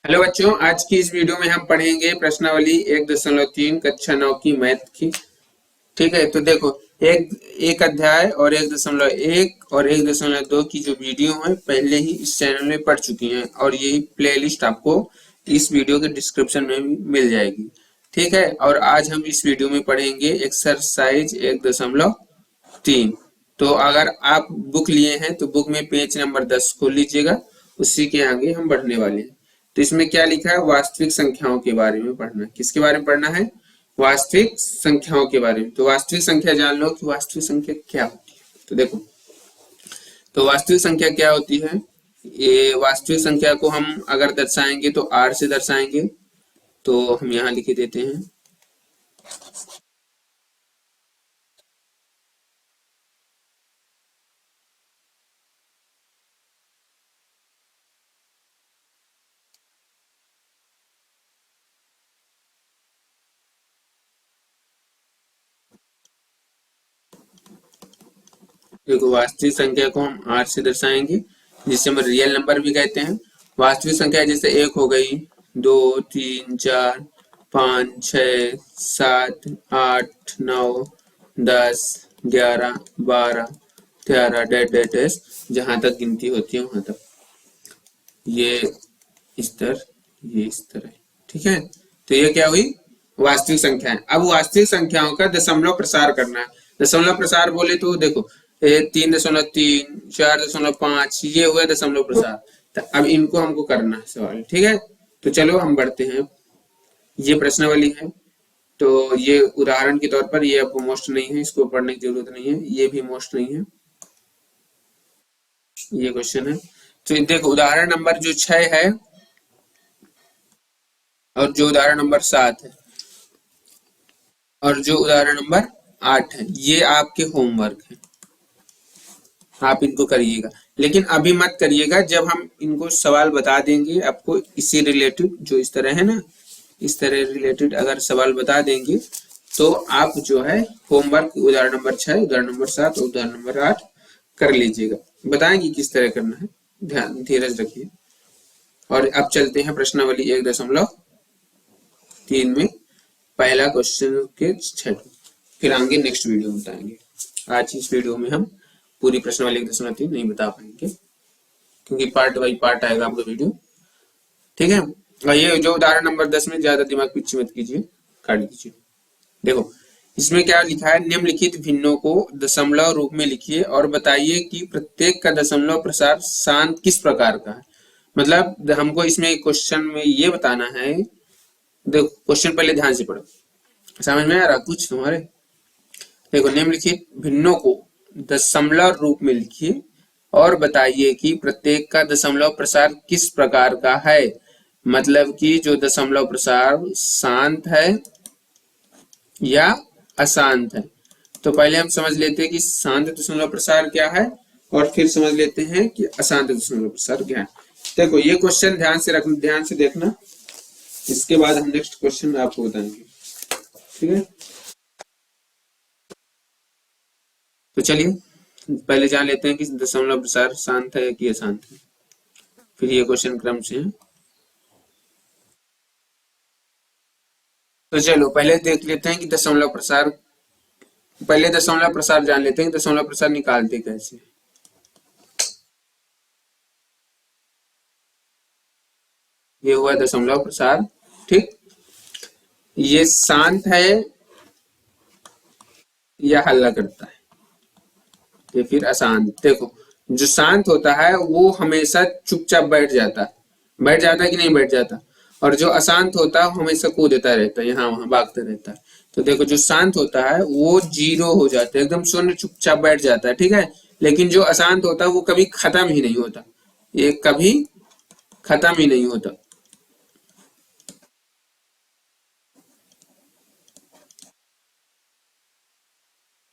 Hello बच्चों, आज की इस वीडियो में हम पढ़ेंगे प्रश्नावली 1.3 कक्षा 9 की मैथ की। ठीक है, तो देखो एक एक अध्याय और 1.1 और 1.2 की जो वीडियो है पहले ही इस चैनल में पढ़ चुकी हैं और यही प्लेलिस्ट आपको इस वीडियो के डिस्क्रिप्शन में भी मिल जाएगी। ठीक है, और आज हम इस वीडियो में पढ़ेंगे एक्सरसाइज 1.3। तो अगर आप बुक लिए हैं तो बुक में पेज नंबर 10 खोल लीजिएगा, उसी के आगे हम बढ़ने वाले हैं। तो इसमें क्या लिखा है, वास्तविक संख्याओं के बारे में पढ़ना है। किसके बारे में पढ़ना है? वास्तविक संख्याओं के बारे में। तो वास्तविक संख्या जान लो कि वास्तविक संख्या क्या होती है। तो देखो, तो वास्तविक संख्या क्या होती है। ये वास्तविक संख्या को हम अगर दर्शाएंगे तो आर से दर्शाएंगे। तो हम यहाँ लिख देते हैं। देखो, वास्तविक संख्या को हम आर से दर्शाएंगे, जिसे हम रियल नंबर भी कहते हैं। वास्तविक संख्या जैसे 1 हो गई, 2, 3, 4, 5, 6, 7, 8, 9, 10, 11, 12, 13 डैश डैश डैश, जहां तक गिनती होती है वहां तक। ये इस तरह, ये इस तरह। ठीक है, तो ये क्या हुई, वास्तविक संख्या है। अब वास्तविक संख्याओं का दशमलव प्रसार करना है। दशमलव प्रसार बोले तो देखो, 3.3, 4.5, ये हुआ दशमलव प्रसार। तो अब इनको हमको करना है सवाल। ठीक है, तो चलो हम बढ़ते हैं। ये प्रश्नावली है, तो ये उदाहरण के तौर पर, ये आपको मोस्ट नहीं है, इसको पढ़ने की जरूरत नहीं है। ये भी मोस्ट नहीं है, ये क्वेश्चन है। तो देखो, उदाहरण नंबर जो 6 है और जो उदाहरण नंबर 7 है और जो उदाहरण नंबर 8 है, ये आपके होमवर्क है। आप इनको करिएगा, लेकिन अभी मत करिएगा। जब हम इनको सवाल बता देंगे आपको इसी रिलेटेड, जो इस तरह है ना, इस तरह रिलेटेड अगर सवाल बता देंगे तो आप जो है होमवर्क उदाहरण नंबर 6, उदाहरण नंबर 7 और उदाहरण नंबर 8 कर लीजिएगा। बताएंगे किस तरह करना है, ध्यान धीरज रखिए। और अब चलते हैं प्रश्नावली 1.3 में पहला क्वेश्चन के 6, फिर आगे नेक्स्ट वीडियो में बताएंगे। आज इस वीडियो में हम पूरी प्रश्नावली 1.3 नहीं बता पाएंगे, क्योंकि पार्ट बाई पार्ट आएगा आपका वीडियो। ठीक है, और ये जो उदाहरण नंबर 10 में ज्यादा दिमाग पीछे मत कीजिए, काट दीजिए। देखो, इसमें क्या लिखा है, निम्नलिखित भिन्नों को दशमलव रूप में लिखिए और बताइए कि प्रत्येक का दशमलव प्रसार शांत किस प्रकार का है। मतलब हमको इसमें क्वेश्चन में ये बताना है। देखो, क्वेश्चन पहले ध्यान से पढ़ो, समझ में आ रहा कुछ तुम्हारे? देखो, निम्नलिखित भिन्नों को दशमलव रूप में लिखिए और बताइए कि प्रत्येक का दशमलव प्रसार किस प्रकार का है। मतलब कि जो दशमलव प्रसार शांत है या अशांत है। तो पहले हम समझ लेते हैं कि शांत दशमलव प्रसार क्या है और फिर समझ लेते हैं कि अशांत दशमलव प्रसार क्या है। देखो, ये क्वेश्चन ध्यान से रखना, ध्यान से देखना, इसके बाद हम नेक्स्ट क्वेश्चन आपको बताएंगे। ठीक है, तो चलिए पहले जान लेते हैं कि दशमलव प्रसार शांत है कि अशांत है, फिर ये क्वेश्चन क्रम से है। तो चलो पहले देख लेते हैं कि दशमलव प्रसार, पहले दशमलव प्रसार जान लेते हैं, दशमलव प्रसार निकालते कैसे। ये हुआ दशमलव प्रसार। ठीक, ये शांत है या हल्ला करता है, ये फिर अशांत। देखो, जो शांत होता है वो हमेशा चुपचाप बैठ जाता है कि नहीं बैठ जाता। और जो अशांत होता है हमेशा कूदता रहता है, यहाँ वहां भागता रहता है। तो देखो, जो शांत होता है वो 0 हो जाता है, एकदम शून्य, चुपचाप बैठ जाता है। ठीक है, लेकिन जो अशांत होता है वो कभी खत्म ही नहीं होता, ये कभी खत्म ही नहीं होता।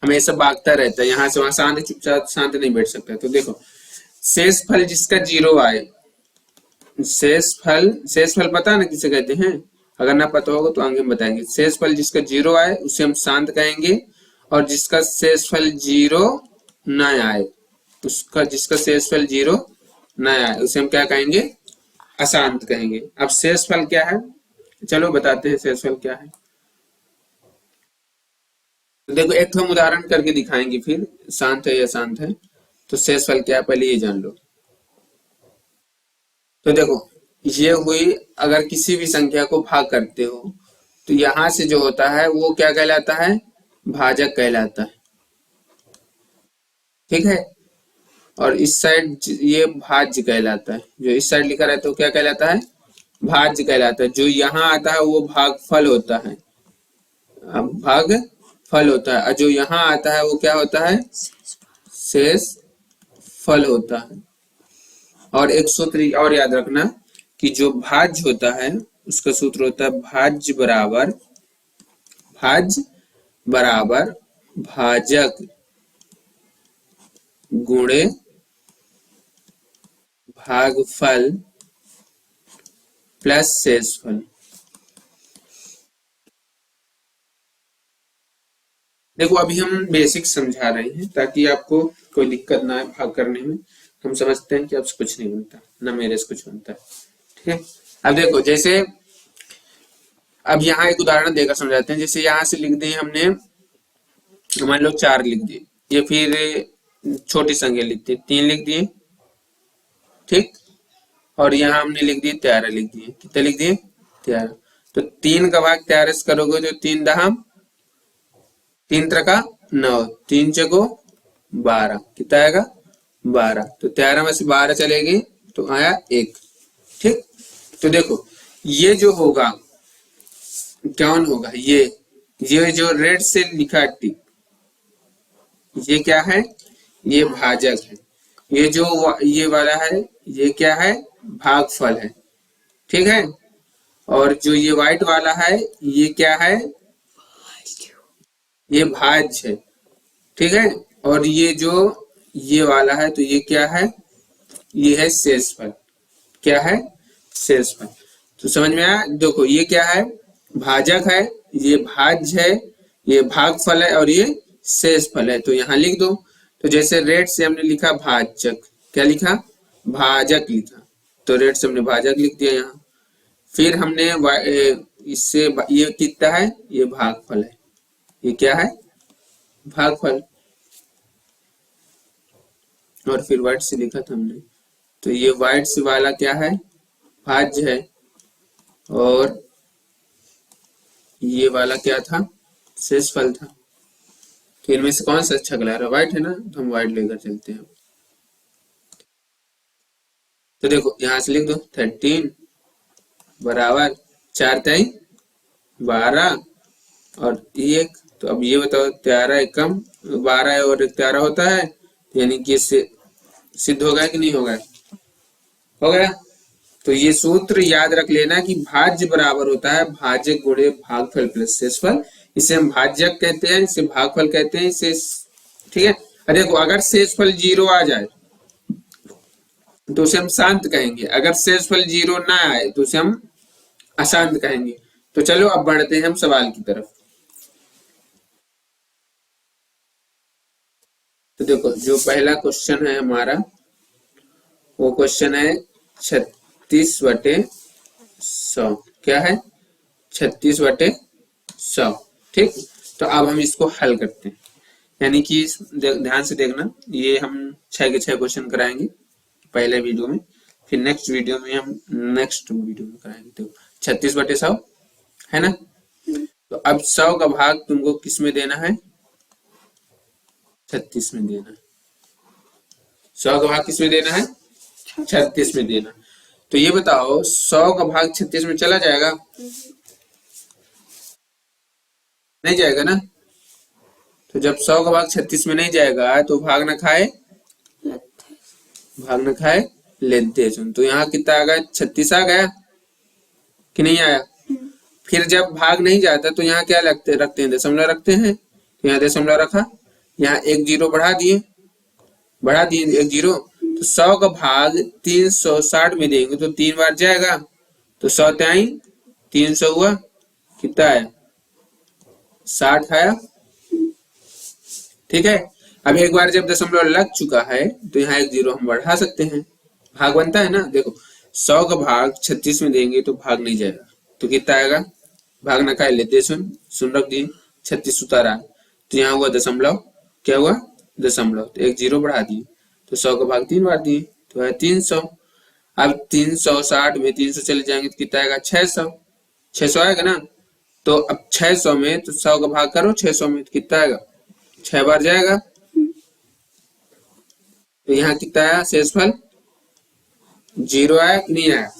हमेशा भागता रहता है, यहाँ से वहां, शांत चुपचाप शांत नहीं बैठ सकता। तो देखो, शेष फल जिसका 0 आए, शेष फल पता ना किसे कहते हैं? अगर ना पता होगा तो आगे हम बताएंगे। शेष फल जिसका 0 आए उसे हम शांत कहेंगे, और जिसका शेष फल 0 न आए, उसका जिसका शेष फल 0 न आए उसे हम क्या कहेंगे? अशांत कहेंगे। अब शेषफल क्या है, चलो बताते हैं शेषफल क्या है। तो देखो एक तो हम उदाहरण करके दिखाएंगे, फिर शांत है या अशांत है। तो शेषफल क्या है पहले ये जान लो। तो देखो ये हुई, अगर किसी भी संख्या को भाग करते हो तो यहां से जो होता है वो क्या कहलाता है, भाजक कहलाता है। ठीक है, और इस साइड ये भाज्य कहलाता है। जो इस साइड लिखा रहता है वो क्या कहलाता है, भाज्य कहलाता है। जो यहाँ आता है वो भागफल होता है, भाग फल होता है। और जो यहाँ आता है वो क्या होता है, शेष फल होता है। और एक सूत्र और याद रखना कि जो भाज्य होता है उसका सूत्र होता है भाज्य बराबर भाजक गुणे भागफल प्लस शेषफल। देखो अभी हम बेसिक समझा रहे हैं ताकि आपको कोई दिक्कत ना आए भाग करने में। हम समझते हैं कि आपसे कुछ नहीं बनता, ना मेरे से कुछ बनता है। ठीक है, अब देखो जैसे अब यहाँ एक उदाहरण देकर समझाते हैं। जैसे यहाँ से लिख दिए हमने, मान लो 4 लिख दिए, ये फिर छोटी संख्या लिख दी 3 लिख दिए, ठीक। और यहाँ हमने लिख दिए 13 लिख दिए। कितने लिख दिए, 13। तो 3 का भाग 13 से करोगे तो 3 दहम 3 त्रिका 9, 3 चको 12, कितना आएगा 12। तो 13 में से 12 चलेगी तो आया 1। ठीक, तो देखो ये जो होगा कौन होगा, ये जो रेड से लिखा टिक, ये क्या है, ये भाजक है। ये जो ये वाला है ये क्या है, भागफल है। ठीक है, और जो ये व्हाइट वाला है ये क्या है, ये भाज्य है। ठीक है, और ये जो ये वाला है तो ये क्या है, ये है शेषफल। क्या है, शेषफल। तो समझ में आया। देखो ये क्या है, भाजक है, ये भाज्य है, ये भागफल है और ये शेषफल है। तो यहाँ लिख दो। तो जैसे रेड से हमने लिखा भाजक, क्या लिखा, भाजक लिखा, तो रेड से हमने भाजक लिख दिया यहाँ। फिर हमने इससे ये कितना है, ये भागफल है। ये क्या है, भागफल। और फिर व्हाइट से लिखा था हमने, तो ये व्हाइट से वाला क्या है, भाज्य है। और ये वाला क्या था, शेषफल था। तो इनमें से कौन सा अच्छा कलर है, व्हाइट है ना, तो हम व्हाइट लेकर चलते हैं। तो देखो यहां से लिख दो 13 बराबर 4 3 12 और 1। तो अब ये बताओ 13 एकम 12 और 13 होता है, यानी कि इससे सिद्ध होगा कि नहीं होगा, हो गया। तो ये सूत्र याद रख लेना कि भाज्य बराबर होता है भाजक गुणे भागफल प्लस शेषफल। इसे हम भाजक कहते हैं, इसे भागफल कहते हैं, इसे, ठीक है। देखो अगर शेषफल 0 आ जाए तो उसे हम शांत कहेंगे, अगर शेषफल 0 ना आए तो उसे हम अशांत कहेंगे। तो चलो अब बढ़ते हैं हम सवाल की तरफ। तो देखो जो पहला क्वेश्चन है हमारा वो क्वेश्चन है 36/100। क्या है, 36/100। ठीक, तो अब हम इसको हल करते हैं। यानी कि ध्यान से देखना, ये हम 6 के 6 क्वेश्चन कराएंगे पहले वीडियो में, फिर नेक्स्ट वीडियो में हम कराएंगे। तो 36/100 है ना। तो अब 100 का भाग तुमको किस में देना है, 36 में देना है। 100 का भाग किस में देना है, 36 में देना। तो ये बताओ 100 का भाग 36 में चला जाएगा, नहीं जाएगा ना। तो जब 100 का भाग 36 में नहीं जाएगा तो भाग न खाए लेते। तो यहाँ कितना आ गया, 36 आ गया कि नहीं आया। फिर जब भाग नहीं जाता तो यहाँ क्या रखते हैं, दशमलव रखते हैं। तो यहाँ दशमलव रखा, यहाँ 1 0 बढ़ा दिए 1 0। तो 100 का भाग 360 में देंगे तो 3 बार जाएगा, तो 100 300 हुआ, कितना आया 60 आया। ठीक है, अब एक बार जब दशमलव लग चुका है तो यहाँ 1 0 हम बढ़ा सकते हैं, भाग बनता है ना। देखो 100 का भाग 36 में देंगे तो भाग नहीं जाएगा, तो कितना आएगा, भाग ना खाए लेते सुन सुन रख दिए, 36 उतारा, तो यहाँ हुआ दशमलव, क्या हुआ दशमलव, तो एक जीरो बढ़ा दिए, तो 100 का भाग 3 बार दिए तो है 300। अब 360 में 300 चले जाएंगे तो कितना आएगा 600, 600 आएगा ना। तो अब 600 में तो 100 का भाग करो 600 में तो कितना आएगा, 6 बार जाएगा, तो यहाँ कितना आया शेषफल, 0 आया कि नहीं आया।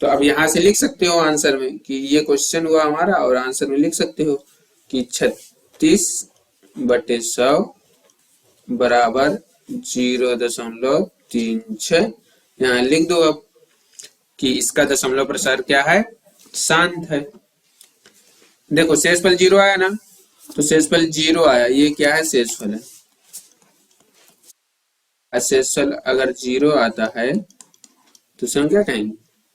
तो अब यहाँ से लिख सकते हो आंसर में कि ये क्वेश्चन हुआ हमारा, और आंसर में लिख सकते हो कि 36/100 बराबर 0.36। यहाँ लिख दो अब कि इसका दशमलव प्रसार क्या है, शांत है। देखो शेषफल 0 आया ना, तो शेषफल 0 आया, ये क्या है शेषफल है। शेषफल अगर 0 आता है तो हम क्या कहेंगे,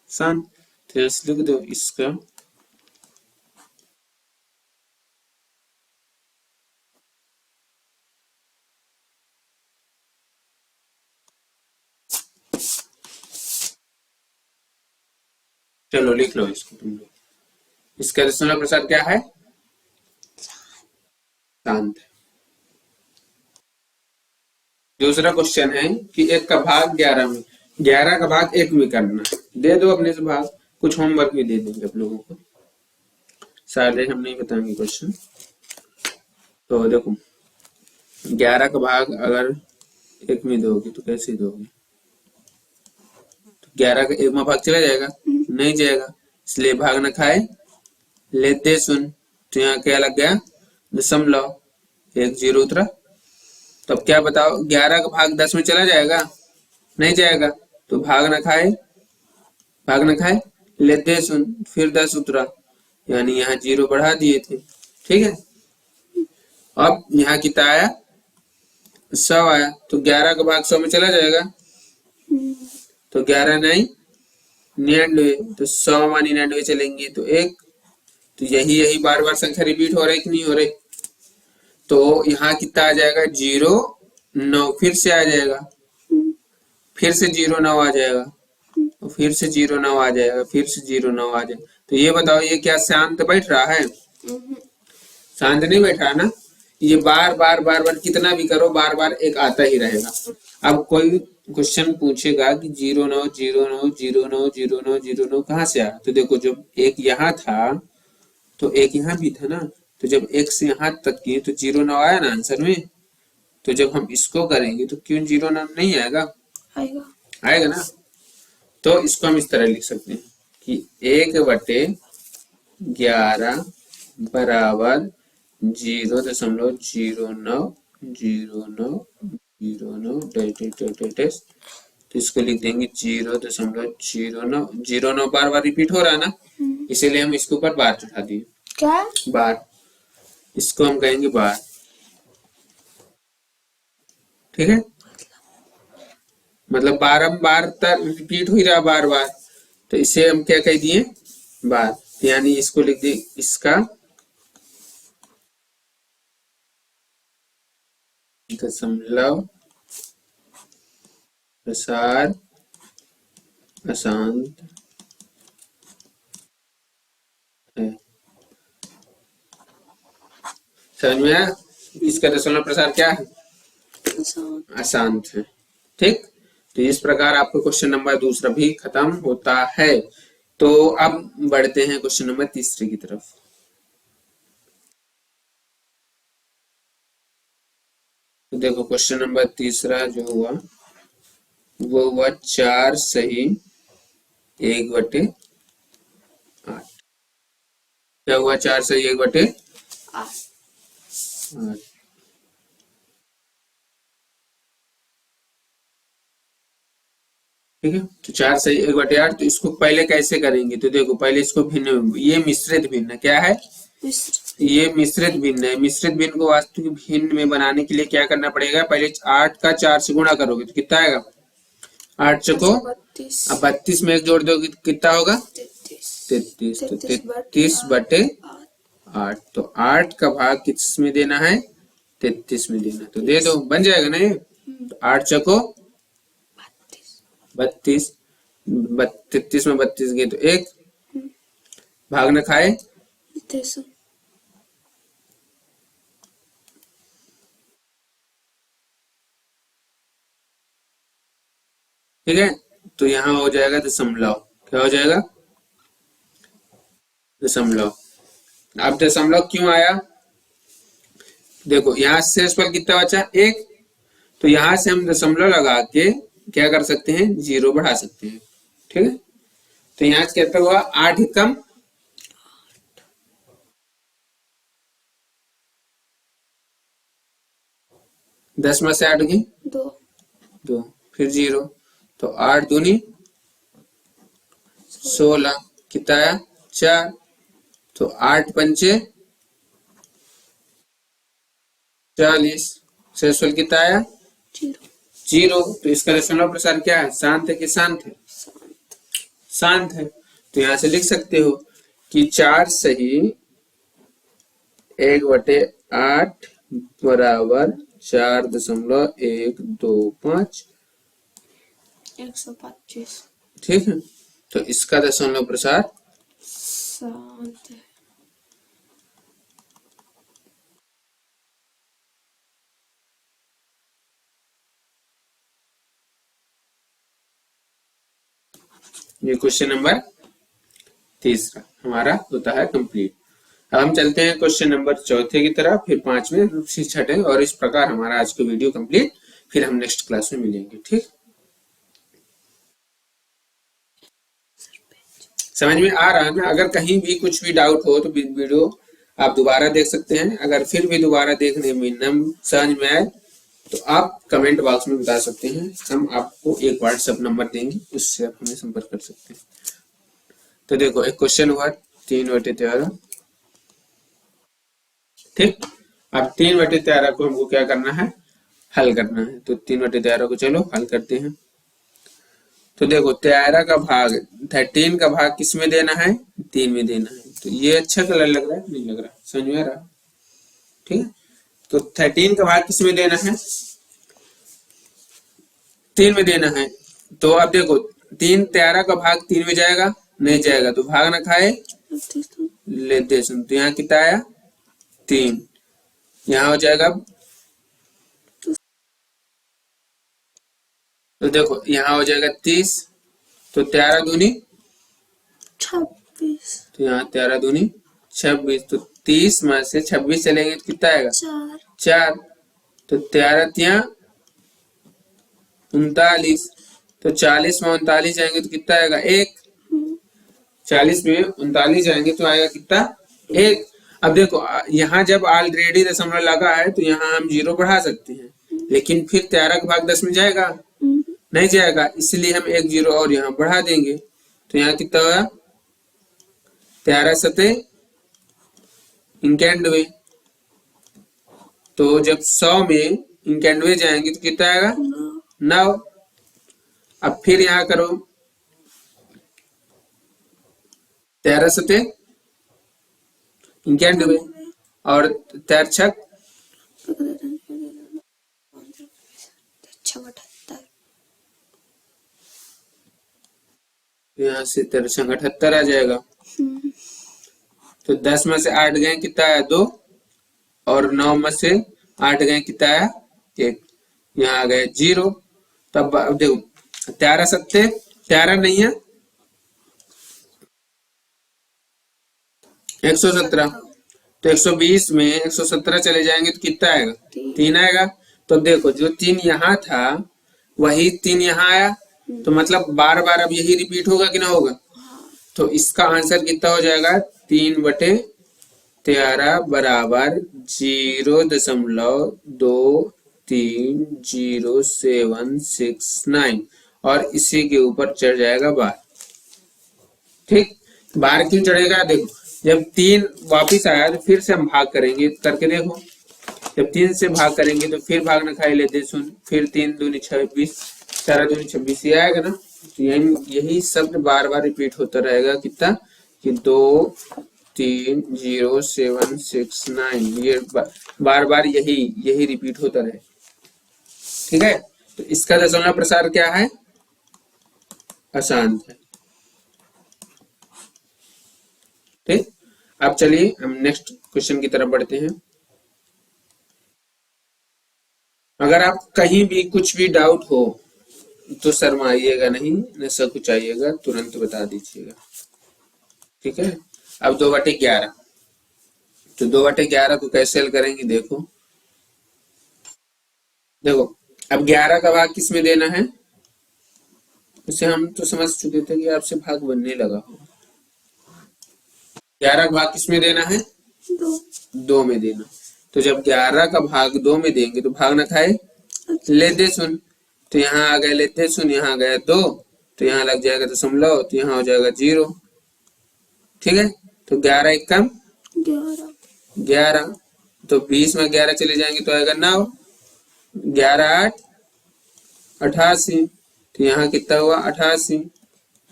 शांत। तो लिख दो इसका चलो लिख लो इसको तुम लोग, इसका दशमलव प्रसार क्या है, शांत है। दूसरा क्वेश्चन है कि 1 का भाग 11 में, 11 का भाग 1 में करना, दे दो अपने से भाग, कुछ होमवर्क भी दे देंगे आप लोगों को, सारे हम नहीं बताएंगे क्वेश्चन। तो देखो 11 का भाग अगर 1 में दोगे तो कैसे दोगे, तो 11 का 1 में भाग चला जाएगा, नहीं जाएगा, इसलिए भाग न खाए लेते सुन, तो यहाँ क्या लग गया दशमलव, 1 0 उतरा। तो अब क्या बताओ 11 का भाग 10 में चला जाएगा, नहीं जाएगा, तो भाग न खाए, भाग न खाए लेते सुन, फिर 10 उतरा, यानी यहाँ 0 बढ़ा दिए थे, ठीक है। अब यहाँ कितना आया 100 आया, तो 11 का भाग 100 में चला जाएगा, तो 11 9 99, तो 100 मान 99 चलेंगे तो 1, तो यही बार बार संख्या रिपीट हो रही कि नहीं हो रही। तो यहाँ कितना आ जाएगा 0 9, फिर से आ जाएगा, फिर से 0 9 आ जाएगा, तो फिर से 0 9 आ जाएगा, फिर से 0 9 आ जाएगा। तो ये बताओ ये क्या शांत बैठ रहा है, शांत नहीं बैठ रहा ना, ये बार बार बार बार कितना भी करो बार बार एक आता ही रहेगा। अब कोई क्वेश्चन पूछेगा कि 0 9 0 9 0 9 0 9 0 9 कहाँ से आया, तो देखो जब एक यहाँ था तो एक यहाँ भी था ना, तो जब एक से यहाँ तक की तो 0 9 आया ना आंसर में, तो जब हम इसको करेंगे तो क्यों 0 9 नहीं आएगा, आएगा ना। तो इसको हम इस तरह लिख सकते हैं कि 1/11 बराबर 0.090909 तो इसको लिख देंगे 0.09, 09 बार बार रिपीट हो रहा है ना, इसीलिए हम इसके ऊपर बार चढ़ा दिए, क्या बार, इसको हम कहेंगे बार, ठीक है, मतलब बारंबार रिपीट हो रहा बार बार, तो इसे हम क्या कह दिए बार, यानी इसको लिख दिए इसका दशमलव प्रसार अशांत है। समझ में आया, इसका दशमलव प्रसार क्या है, अशांत है, ठीक। तो इस प्रकार आपको क्वेश्चन नंबर दूसरा भी खत्म होता है। तो अब बढ़ते हैं क्वेश्चन नंबर तीसरे की तरफ। तो देखो क्वेश्चन नंबर तीसरा जो हुआ वो हुआ 4 सही 1/8। क्या हुआ 4 सही 1/8, ठीक है। तो 4 सही 1/8, तो इसको पहले कैसे करेंगे, तो देखो पहले इसको भिन्न, ये मिश्रित भिन्न क्या है, ये मिश्रित भिन्न है। मिश्रित भिन्न को वास्तविक भिन्न में बनाने के लिए क्या करना पड़ेगा, पहले 8 का 4 से गुणा करोगे तो कितना आएगा 8 चौको, अब 32 में 1 जोड़ दोगे तो कितना होगा 33, तो 33/8, तो 8 का भाग किस में देना है 33 में देना, तो दे दो बन जाएगा ना ये, तो 8 चौको 32, 33 में 32 गए तो 1, भाग न खाए 300 ठीक है। तो यहाँ हो जाएगा दशमलव, क्या हो जाएगा दशमलव। अब दशमलव क्यों आया, देखो यहाँ शेषफल कितना बचा 1, तो यहाँ से हम दशमलव लगा के क्या कर सकते हैं, 0 बढ़ा सकते हैं, ठीक है। तो यहाँ कितना हुआ 8 एकम 10 में से 8 गई 2, फिर 0, तो 8 दूनी 16, कितना आया 4, तो 8 पंचे 40, शेषफल कितना आया 0। तो इसका दशमलव प्रसार क्या है, शांत है कि शांत है, शांत है। तो यहां से लिख सकते हो कि 4 सही 1/8 बराबर 4.125, 125। ठीक है। तो इसका दशमलव प्रसार शांत है। ये क्वेश्चन नंबर 3 हमारा होता है कंप्लीट। अब हम चलते हैं क्वेश्चन नंबर 4 की तरफ, फिर 5वें, फिर 6ठे, और इस प्रकार हमारा आज का वीडियो कंप्लीट। फिर हम नेक्स्ट क्लास में मिलेंगे, ठीक। समझ में आ रहा है ना, अगर कहीं भी कुछ भी डाउट हो तो वीडियो आप दोबारा देख सकते हैं। अगर फिर भी दोबारा देखने में न समझ में आए तो आप कमेंट बॉक्स में बता सकते हैं, हम आपको एक व्हाट्सएप नंबर देंगे, उससे आप हमें संपर्क कर सकते हैं। तो देखो एक क्वेश्चन हुआ 3/13, ठीक। अब 3/13 को हमको क्या करना है, हल करना है। तो 3/13 को चलो हल करते हैं। तो देखो 13 का भाग 13 का भाग किस में देना है, 3 में देना है। तो ये अच्छा कलर लग रहा है, नहीं लग रहा, समझ में आ रहा, ठीक है। तो 13 का भाग किस में देना है, 3 में देना है। तो अब देखो 13 का भाग 3 में जाएगा, नहीं जाएगा, तो भाग ना खाए लेते सुन। तो यहाँ कितना आया 3, यहाँ हो जाएगा, तो देखो यहाँ हो जाएगा 30, तो 13 दूनी 26, तो यहाँ 13 दूनी 26, तो 30 में से 26 चलेंगे तो कितना आएगा 4, तो 13 ત્યાં 39, तो 40 में 39 जाएंगे तो कितना आएगा 1, 40 में 39 जाएंगे तो आएगा कितना 1। अब देखो यहाँ जब ऑलरेडी दशमलव लगा है तो यहाँ हम 0 बढ़ा सकते हैं, लेकिन फिर 13 का भाग 10 में जाएगा, नहीं जाएगा, इसलिए हम 1 0 और यहाँ बढ़ा देंगे। तो यहाँ कितना होगा 13 सते 91, तो जब 100 में 91 जाएंगे तो कितना आएगा 9। अब फिर यहाँ करो 13 सते 91 और 13 छक 78, यहाँ से 13 छक 78 आ जाएगा। तो 10 में से 8 गए कितना आया 2, और 9 में से 8 गए कितना आया 1, यहाँ आ गए 0। तब देखो 13 सत्ते 13 नहीं है 117, तो 120 में 117 चले जाएंगे तो कितना आएगा 3 आएगा। तो देखो जो 3 यहाँ था वही 3 यहाँ आया, तो मतलब बार बार अब यही रिपीट होगा कि ना होगा। तो इसका आंसर कितना हो जाएगा 3/13 बराबर 0.230769, और इसी के ऊपर चढ़ जाएगा बार, ठीक। बार क्यों चढ़ेगा, देखो जब 3 वापिस आया तो फिर से हम भाग करेंगे, करके देखो जब 3 से भाग करेंगे तो फिर भाग न खाई लेते सुन, फिर 3 दूनी 26, 4 दूनी 26, ये आएगा ना। तो यही शब्द बार बार रिपीट होता रहेगा, कितना कि 2300769, ये बार बार यही रिपीट होता रहे, ठीक है। तो इसका दशमलव प्रसार क्या है अशांत है। ठीक, अब चलिए हम नेक्स्ट क्वेश्चन की तरफ बढ़ते हैं। अगर आप कहीं भी कुछ भी डाउट हो तो शर्माइएगा नहीं, न सकुचाइएगा, तुरंत बता दीजिएगा। ठीक है, अब 2/11, तो 2/11 को कैसे हल करेंगे, देखो देखो, अब 11 का भाग किस में देना है, उसे हम तो समझ चुके थे कि आपसे भाग बनने लगा हो। 11 का भाग किस में देना है, 2 में देना। तो जब 11 का भाग 2 में देंगे तो भाग ना खाए लेते सुन, तो यहाँ आ गए लेते सुन, यहाँ आ गया 2, तो यहाँ लग जाएगा दशमलव, तो यहाँ हो जाएगा 0। ठीक है, तो 11 एक कम 11, तो 20 में 11 चले जाएंगे तो आएगा 9, 11 8 88, तो यहाँ कितना हुआ 88।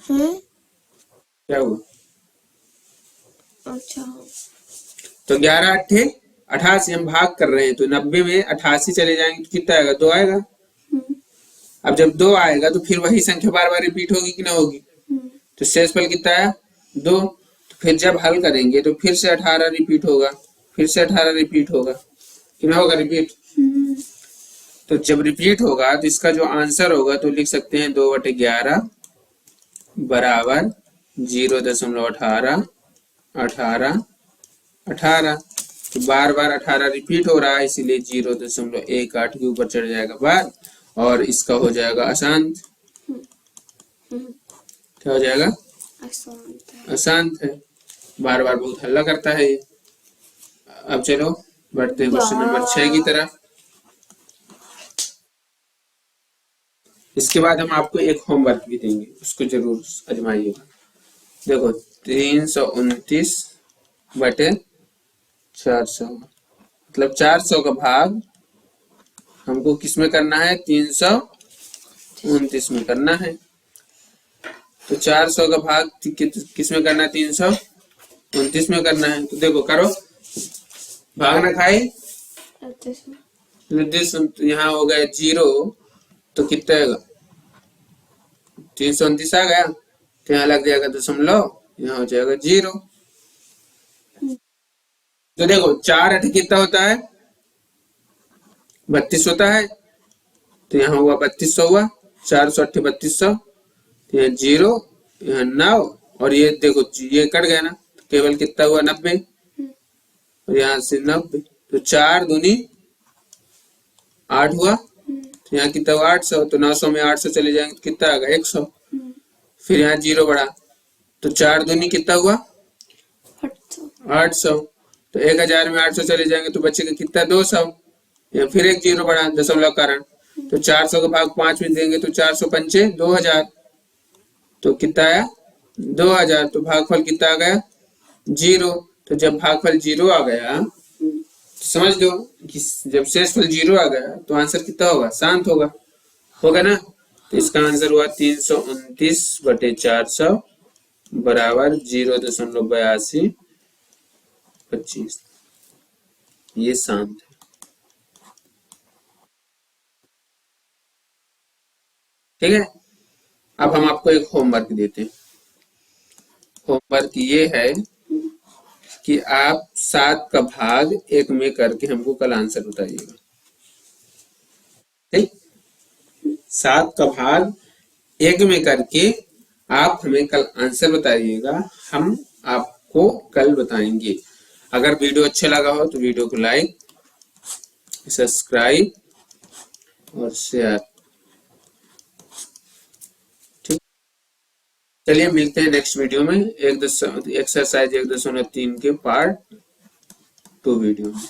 क्या हुआ, अच्छा, तो 11 8 88 हम भाग कर रहे हैं, तो 90 में 88 चले जाएंगे तो कितना आएगा, 2 आएगा। अब जब 2 आएगा तो फिर वही संख्या बार बार रिपीट होगी कि ना होगी, तो शेषफल कितना आया 2, तो फिर जब हल करेंगे तो फिर से 18 रिपीट होगा, फिर से 18 रिपीट होगा कि ना होगा रिपीट। तो जब रिपीट होगा तो इसका जो आंसर होगा तो लिख सकते हैं 2/11 बराबर 0.18 18 18, तो बार बार 18 रिपीट हो रहा है, इसीलिए 0.18 के ऊपर चढ़ जाएगा बार, और इसका हो जाएगा अशांत। क्या हो जाएगा, अशांत है, बार बार बहुत हल्ला करता है ये। अब चलो बढ़ते हैं क्वेश्चन नंबर 6 की तरफ। इसके बाद हम आपको एक होमवर्क भी देंगे, उसको जरूर आजमाइएगा। देखो 329/400, मतलब 400 का भाग हमको किस में करना है, 329 में करना है। तो 400 का भाग किस में करना है, 329 में करना है। तो देखो करो, भाग ना खाए तो यहाँ हो गया 0, तो कितना आएगा 329 आ गया, तो यहाँ लग जाएगा दशमलव, यहाँ हो जाएगा 0। तो देखो 4 8 कितना होता है, 32 होता है, तो यहाँ हुआ 3200 हुआ, 400 8 3200, तो यहाँ 0, यहाँ 9, और ये देखो ये कट गया ना, तो केवल कितना हुआ 90, और यहाँ से 90, तो 4 दूनी 8 हुआ, तो यहाँ कितना हुआ 800, तो 900 में 800 चले जाएंगे तो कितना आ गया 100, फिर यहाँ 0 बढ़ा, तो 4 दूनी कितना हुआ 800, तो 1000 में 800 चले जाएंगे तो बचेगा कितना 200, या फिर एक 0 बढ़ा दशमलव कारण, तो 400 का भाग 5 में देंगे तो 400 पंचे 2000, तो कितना आया 2000, तो भागफल कितना आ गया 0। तो जब भागफल 0 आ गया तो समझ लो कि जब शेषफल 0 आ गया तो आंसर कितना होगा, शांत होगा, होगा ना। तो इसका आंसर हुआ 329/400 बराबर 0.8225, ये शांत है। ठीक है, अब हम आपको एक होमवर्क देते हैं। होमवर्क ये है कि आप 7 का भाग 1 में करके हमको कल आंसर बताइएगा। ठीक, 7 का भाग 1 में करके आप हमें कल आंसर बताइएगा, हम आपको कल बताएंगे। अगर वीडियो अच्छा लगा हो तो वीडियो को लाइक, सब्सक्राइब और शेयर। ठीक, चलिए मिलते हैं नेक्स्ट वीडियो में एक्सरसाइज 1.3 के पार्ट 2 वीडियो में।